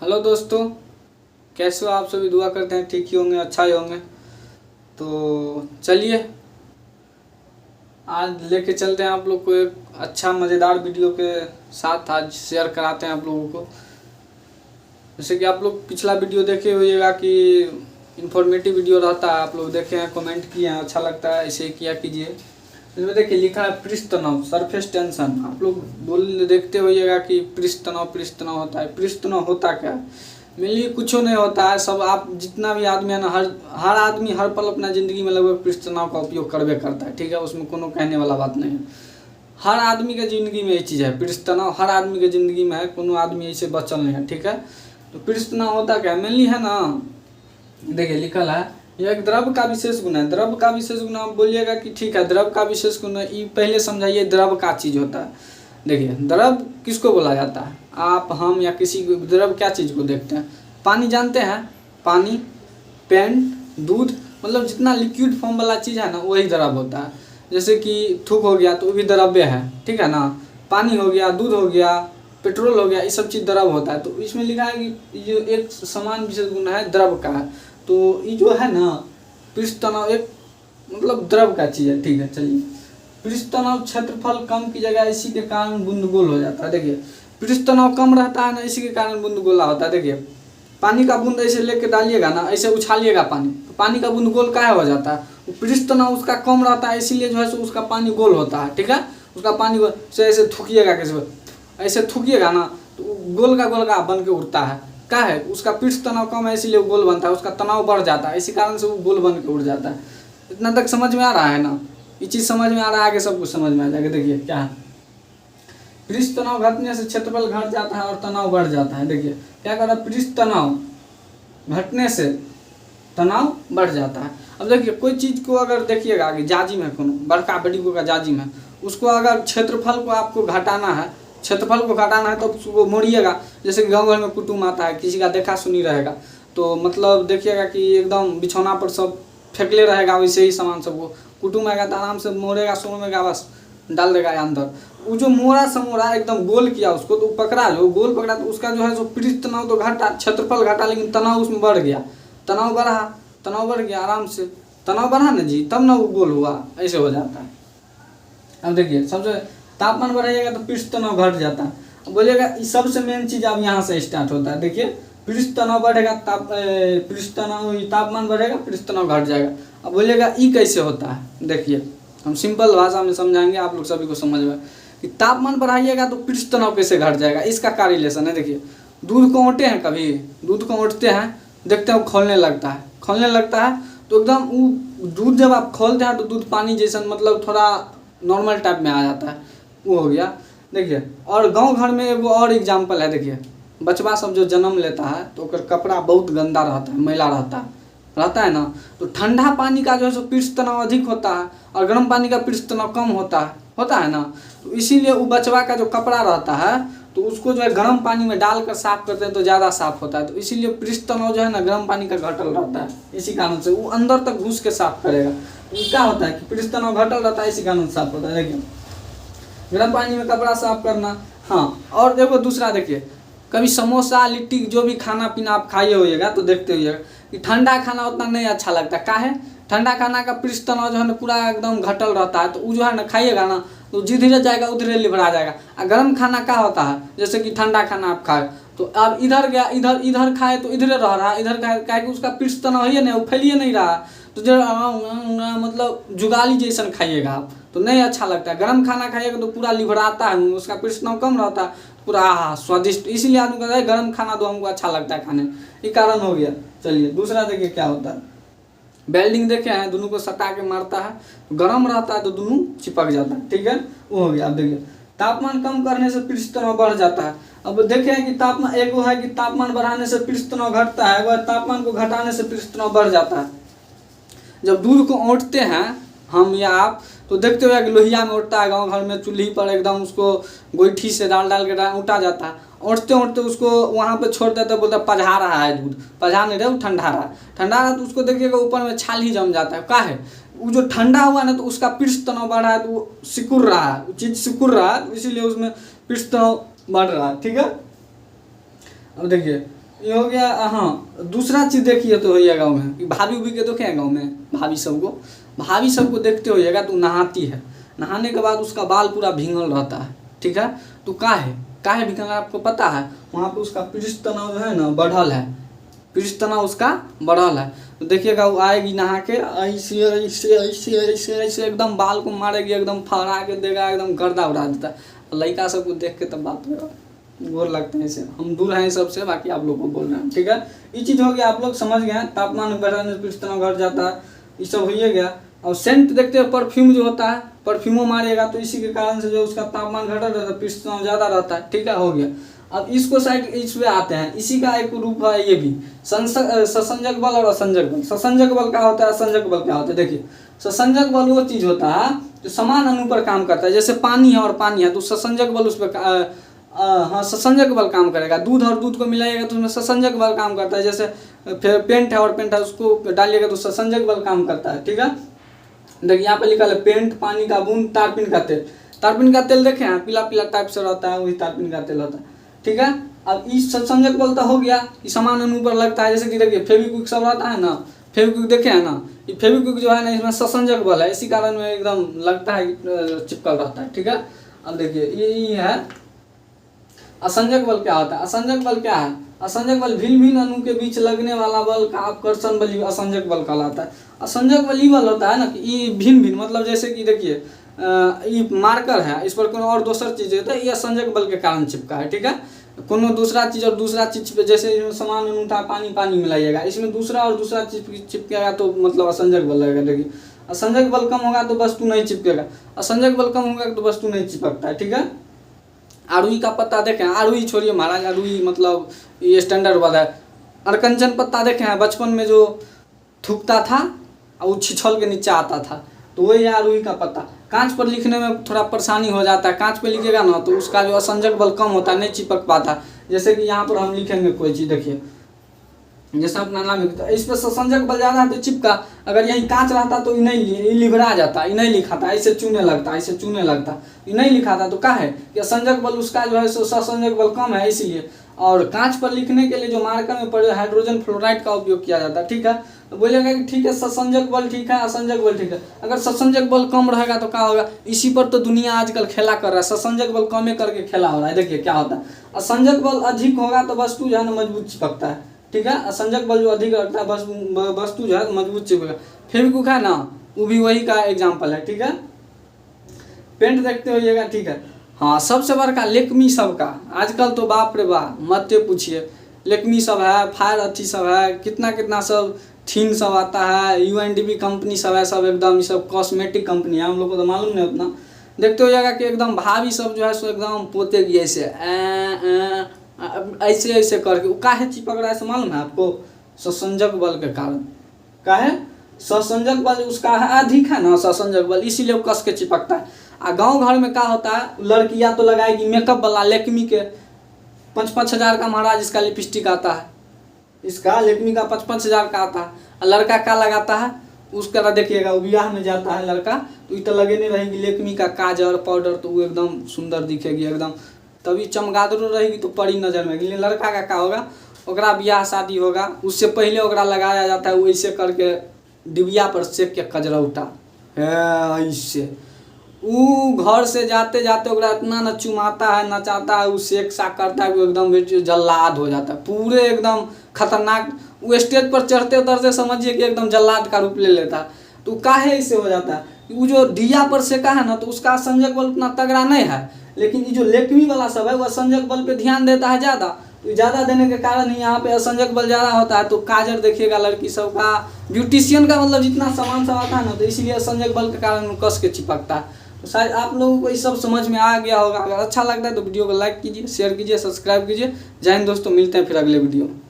Hello दोस्तों, कैसे हो आप सभी। दुआ करते हैं ठीक ही होंगे, अच्छा ही होंगे। तो चलिए आज लेके चलते हैं आप लोग को एक अच्छा मज़ेदार वीडियो के साथ। आज शेयर कराते हैं आप लोगों को। जैसे कि आप लोग पिछला वीडियो देखे होइएगा कि इन्फॉर्मेटिव वीडियो रहता है, आप लोग देखे हैं, कमेंट किए हैं, अच्छा लगता है, ऐसे किया कीजिए। इसमें देखिए लिखा है पृष्ठ तनाव, सरफेस टेंशन। आप लोग बोल देखते होइएगा कि पृष्ठ तनाव होता है। पृष्ठ तनाव होता क्या है? मेनली कुछ नहीं होता है। सब आप जितना भी आदमी है ना, हर आदमी हर पल अपना ज़िंदगी में लगभग पृष्ठ तनाव का उपयोग करबे करता है। ठीक है, उसमें कोनो कहने वाला बात नहीं है। हर आदमी के ज़िंदगी में ये चीज़ है, पृष्ठ तनाव हर आदमी के ज़िंदगी में है। कोनो आदमी ऐसे बचल नहीं है। ठीक है, तो पृष्ठ तनाव होता क्या है? मेनली है ना, देखिए लिखल है यह एक द्रव का विशेष गुण है। द्रव का विशेष गुण आप बोलिएगा कि ठीक है, द्रव का विशेष गुण है, ये पहले समझाइए द्रव का चीज़ होता है। देखिए द्रव किसको बोला जाता है? आप, हम या किसी द्रव क्या चीज़ को देखते हैं? पानी जानते हैं, पानी, पेंट, दूध, मतलब जितना लिक्विड फॉर्म वाला चीज़ है ना वही द्रव होता है। जैसे कि थूक हो गया तो वो भी द्रव्य है। ठीक है ना, पानी हो गया, दूध हो गया, पेट्रोल हो गया, ये सब चीज़ द्रव होता है। तो इसमें लिखा है कि ये एक समान विशेष गुण है, द्रव का है। तो ये जो है ना पृष्ठ तनाव एक मतलब द्रव का चीज़ है। ठीक है, चलिए। पृष्ठ तनाव क्षेत्रफल कम की जगह इसी के कारण बूंद गोल हो जाता है। देखिए पृष्ठ तनाव कम रहता है ना, इसी के कारण बूंद गोला होता है। देखिए पानी का बूंद ऐसे लेके डालिएगा ना, ऐसे उछालिएगा पानी, तो पानी का बूंद गोल काहे हो जाता है? वो पृष्ठ तनाव उसका कम रहता है, इसीलिए जो है सो उसका पानी गोल होता है। ठीक है, उसका पानी गोल से ऐसे थूकिएगा, कैसे ऐसे थूकिएगा ना तो गोल का बन के उड़ता है। क्या है? उसका पृष्ठ तनाव कम है, इसीलिए वो गोल बनता है। उसका तनाव बढ़ जाता है, इसी कारण से वो गोल बन के उड़ जाता है। इतना तक समझ में आ रहा है ना? ये चीज़ समझ में आ रहा है, आगे सब कुछ समझ में आ जाएगा। देखिए क्या है, पृष्ठ तनाव घटने से क्षेत्रफल घट जाता है और तनाव बढ़ जाता है। देखिए क्या कर रहा है, पृष्ठ तनाव घटने से तनाव बढ़ जाता है। अब देखिए कोई चीज़ को अगर देखिएगा कि जाजिम है, कोनो बड़का बड़ी को का जाजिम है, उसको अगर क्षेत्रफल को आपको घटाना है, क्षेत्रफल को घटाना है तो उसको मोड़िएगा। जैसे कि गाँव घर में कुटुम्ब आता है, किसी का देखा सुनी रहेगा, तो मतलब देखिएगा कि एकदम बिछौना पर सब फेंकले रहेगा, वैसे ही सामान सबको कुटुम्ब आएगा तो आराम से मोड़ेगा, सोमेगा, बस डाल देगा अंदर। वो जो मोड़ा समोड़ा एकदम गोल किया उसको, तो पकड़ा, जो गोल पकड़ा तो उसका जो है सो पृष्ठ तनाव तो घटा, क्षेत्रफल घटा, लेकिन तनाव उसमें बढ़ गया। तनाव बढ़ गया, आराम से तनाव बढ़ा ना जी, तब ना वो गोल हुआ, ऐसे हो जाता है। अब देखिए सबसे तापमान बढ़ाइएगा तो पृष्ठ तनाव घट जाता है। अब बोलिएगा सबसे मेन चीज़ अब यहाँ से स्टार्ट होता है। देखिए पृष्ठ तनाव बढ़ेगा, तापमान बढ़ेगा, पृष्ठ तनाव घट जाएगा। अब बोलिएगा ई कैसे होता है? देखिए हम सिंपल भाषा में समझाएंगे, आप लोग सभी को समझ में कि तापमान बढ़ाइएगा तो पृष्ठ तनाव कैसे घट जाएगा। इसका क्या रिलेशन है? देखिए दूध को ओंटे हैं, कभी दूध को ओंटते हैं, देखते हैं वो खोलने लगता है, तो एकदम वो दूध जब आप खोलते हैं तो दूध पानी जैसा मतलब थोड़ा नॉर्मल टाइप में आ जाता है, वो हो गया। देखिए और गांव घर में एगो और एग्जांपल है। देखिए बचवा सब जो जन्म लेता है तो ओकर कपड़ा बहुत गंदा रहता है, मैला रहता है ना, तो ठंडा पानी का जो है सो पृष्ठ तनाव अधिक होता है और गर्म पानी का पृष्ठ तनाव कम होता है ना। तो इसीलिए वो बचवा का जो कपड़ा रहता है तो उसको जो है गर्म पानी में डालकर साफ करते हैं तो ज़्यादा साफ होता है। तो इसीलिए पृष्ठ तनाव जो है ना गर्म पानी का घटल रहता है, इसी कारण से वो अंदर तक घुस के साफ करेगा। तो क्या होता है कि पृष्ठ तनाव घटल रहता है, इसी कारण से साफ होता है। देखिए गर्म पानी में कपड़ा साफ करना। हाँ, और देखो दूसरा, देखिए कभी समोसा लिट्टी जो भी खाना पीना आप खाइए होइएगा तो देखते होइएगा कि ठंडा खाना उतना नहीं अच्छा लगता। क्या है, ठंडा खाना का पृष्ठ तनाव जो है ना पूरा एकदम घटल रहता है। तो वो जो है ना खाइएगा ना तो जिधरे जाएगा उधरे लिभरा जाएगा। और गर्म खाना क्या होता है, जैसे कि ठंडा खाना आप खाए तो अब इधर गया, इधर खाए तो इधरे रह रहा है, इधर खाए क्या कि उसका पृष्ठ तनाव है नहीं, वो फैलिए नहीं रहा। तो जो मतलब जुगाली जैसन खाइएगा आप तो नहीं अच्छा लगता है। गर्म खाना खाइएगा तो पूरा लिभराता है, उसका पृष्ठ तनाव कम रहता है, पूरा स्वादिष्ट। इसीलिए आदमी कहता है गर्म खाना तो हमको अच्छा लगता है खाने, ये कारण हो गया। चलिए दूसरा देखिए क्या होता है, वेल्डिंग देखे हैं, दोनों को सटा के मारता है, गर्म रहता है तो दोनों चिपक जाता है। ठीक है, वो हो गया। अब देखिए तापमान कम करने से पृष्ठ तनाव बढ़ जाता है। अब देखे हैं कि तापमान, एक वो है कि तापमान बढ़ाने से पृष्ठ तनाव घटता है, वह तापमान को घटाने से पृष्ठ तनाव बढ़ जाता है। जब दूध को ओंटते हैं हम या आप तो देखते हुए कि लोहिया में उठता है, गांव घर में चूल्ही पर एकदम उसको गोईठी से डाल के उठा जाता है। उठते उसको वहाँ पे छोड़ देते, बोलते पझा रहा है दूध, पझा नहीं रहे, वो ठंडा रहा तो उसको देखिएगा ऊपर में छाल ही जम जाता है। क्या है, वो जो ठंडा हुआ ना तो उसका पृष्ठ तनाव बढ़ रहा है, तो वो सिकुड़ रहा है, वो चीज़ सिकुड़ रहा है, इसीलिए उसमें पृष्ठ तनाव बढ़ रहा है। ठीक है, अब देखिए ये हो गया। हाँ, दूसरा चीज़ देखिए तो होइए गाँव में कि भाभी उभी के देखे हैं गाँव में, भाभी सबको देखते होइएगा तो नहाती है, नहाने के बाद उसका बाल पूरा भींगल रहता है, ठीक है। तो काहे भींगल आपको पता है? वहाँ पे उसका पृष्ठ तनाव जो है ना बढ़ल है, पृष्ठ तनाव उसका बढ़ल है। तो देखिएगा वो आएगी नहा के ऐसे ऐसे ऐसे ऐसे ऐसे एकदम बाल को मारेगी, एकदम फहरा के देगा, एकदम गर्दा उड़ा देता है। लड़का सबको देख के तब बात गोर लगते हैं इसे। हम दूर हैं सबसे, बाकी आप लोग को बोल रहे हैं, ठीक है। ये चीज़ हो गया, आप लोग समझ गए हैं। तापमान बढ़ने से पृष्ठ तनाव घट जाता है, ये सब हो गया। और सेंट देखते हैं, परफ्यूम जो होता है, परफ्यूमो मारिएगा तो इसी के कारण से जो उसका तापमान घटा रहता है, पृष्ठ तनाव ज़्यादा रहता है, ठीक है, हो गया। अब इसको साइड इस पे आते हैं, इसी का एक रूप है ये भी, ससंजक बल और असंजक बल। ससंजक बल क्या होता है, असंजक बल क्या होता है? देखिए, ससंजक बल वो चीज़ होता है जो समान अणु पर काम करता है। जैसे पानी है और पानी है तो ससंजक बल उस पर हाँ ससंजक बल काम करेगा। दूध और दूध को मिलाइएगा तो उसमें ससंजक बल काम करता है। जैसे फिर पेंट है और पेंट है, उसको डालिएगा तो ससंजक बल काम करता है, ठीक है। देखिए यहाँ पे लिखा है पेंट, पानी का बूंद, तारपीन का तेल। तारपीन का तेल देखे हैं, पीला पीला टाइप से रहता है, वही तारपीन का तेल होता है, ठीक है। अब इस ससंजक बल तो हो गया कि समान अणु पर लगता है। जैसे कि देखिए फेविक्विक सब रहता है ना, फेविक्विक देखे हैं ना, ये फेविक्विक जो है ना इसमें ससंजक बल है, इसी कारण में एकदम लगता है चिपकल रहता है, ठीक है। अब देखिए ये है असंजक बल। क्या होता है असंजक बल? क्या है असंजक बल? भिन्न भिन्न अणु के बीच लगने वाला बल का आकर्षण बल असंजक बल कहलाता है। असंजक बल ये बल होता है ना कि ये भिन्न भिन्न, मतलब जैसे कि देखिए ये मार्कर है, इस पर कोनो और दूसरा चीज होता है, ये असंजक बल के कारण चिपका है, ठीक है। कोनो दूसरा चीज और दूसरा चीज पे, जैसे समान अणु था, पानी पानी मिलाइएगा, इसमें दूसरा और दूसरा चीज चिपकेगा तो मतलब असंजक बल लगेगा। देखिए असंजक बल कम होगा तो वस्तु नहीं चिपकेगा, असंजक बल कम होगा तो वस्तु नहीं चिपकता है, ठीक है। आरुई का पत्ता देखें, आरुई छोड़िए महाराज, आरुई मतलब ये स्टैंडर्ड वाला है। अरकंचन पत्ता देखे हैं, बचपन में जो थूकता था और वो छिछल के नीचे आता था, तो वही है आरुई का पत्ता। कांच पर लिखने में थोड़ा परेशानी हो जाता है, कांच पर लिखेगा ना तो उसका जो असंजक बल कम होता है, नहीं चिपक पाता। जैसे कि यहाँ पर हम लिखेंगे कोई चीज़, देखिए जैसे अपना नाम लिखता है, इस पर ससंजक बल ज़्यादा है तो चिपका। अगर यही कांच रहता तो नहीं लिभरा जाता, ये नहीं लिखा था, ऐसे चूने लगता, ऐसे चूने लगता, ये नहीं लिखा था। तो क्या है कि असंजक बल उसका जो है ससंजक बल कम है, इसीलिए। और कांच पर लिखने के लिए जो मार्कर में हाइड्रोजन फ्लोराइड का उपयोग किया जाता है, ठीक है। तो बोलेगा कि ठीक है ससंजक बल ठीक है, असंजक बल ठीक है। अगर ससंजक बल कम रहेगा तो क्या होगा? इसी पर तो दुनिया आजकल खेला कर रहा है, ससंजक बल कम करके खेला हो रहा है। देखिए क्या होता है, असंजक बल अधिक होगा तो वस्तु जो है ना मजबूत चिपकता है, ठीक है। असंजक बल जो अधिक रखता है वस्तु जो है मजबूत चिपकेगा। फेविक्विक है ना, वो भी वही का एग्जाम्पल है, ठीक है। पेंट देखते होइएगा, ठीक है। हाँ, सबसे बड़का लेक्मी सब का आजकल तो बाप रे बाप मत पूछिए, लेक्मी सब है, फायर अथी सब है, कितना कितना सब थीन सब आता है, UNDP कंपनी सब है, सब एकदम ये सब कॉस्मेटिक कंपनी है, हम लोग को तो मालूम नहीं उतना। देखते हो जाएगा कि एकदम भाभी सब जो है सो एकदम पोते की ऐसे ऐसे ऐसे करके, काहे चिपक रहा है से मालूम है आपको? ससंजक बल के कारण। काहे? ससंजक बल उसका अधिक है ना ससंजक बल, इसीलिए वो कस के चिपकता है। आ गाँव घर में क्या होता है, लड़कियां तो लगाएगी मेकअप वाला लेक्मी के 5-5 हज़ार का महाराज इसका लिपस्टिक आता है, इसका लेक्मी का 5-5 हज़ार का आता है। लड़का क्या लगाता है उसका देखिएगा, वो ब्याह में जाता है लड़का तो इतना लगे नहीं रहेगी लेक्मी का काजल पाउडर, तो वो एकदम सुंदर दिखेगी एकदम, तभी चमगादड़ रहेगी तो परी नजर में। लेकिन लड़का का क्या होगा, ओकरा ब्याह शादी होगा उससे पहले ओकरा लगाया जाता है, वैसे करके डिबिया पर सेक के कजरौटा है ऐसे। वो घर से जाते जाते ओकरा इतना न चुमाता है नचाता है, वो सेक सा करता है, वो एकदम जल्लाद हो जाता है पूरे एकदम खतरनाक। वो स्टेज पर चढ़ते उतरते समझिए कि एकदम जल्लाद का रूप ले लेता है। तो काहे ऐसे हो जाता है, वो जो दिया पर सेका है ना तो उसका संजक बल उतना तगड़ा नहीं है, लेकिन ये जो लेक्मी वाला सब है वह संजक बल पे ध्यान देता है ज़्यादा, तो ज़्यादा देने के कारण ही यहाँ पे असंजक बल ज़्यादा होता है। तो काजल देखिएगा लड़की सब का, ब्यूटिशियन का मतलब जितना सामान सब आता है ना, तो इसीलिए असंजक बल के कारण कस के चिपकता है। तो शायद आप लोगों को ये सब समझ में आ गया होगा। अगर अच्छा लगता है तो वीडियो को लाइक कीजिए, शेयर कीजिए, सब्सक्राइब कीजिए। जय हिंद दोस्तों, मिलते हैं फिर अगले वीडियो में।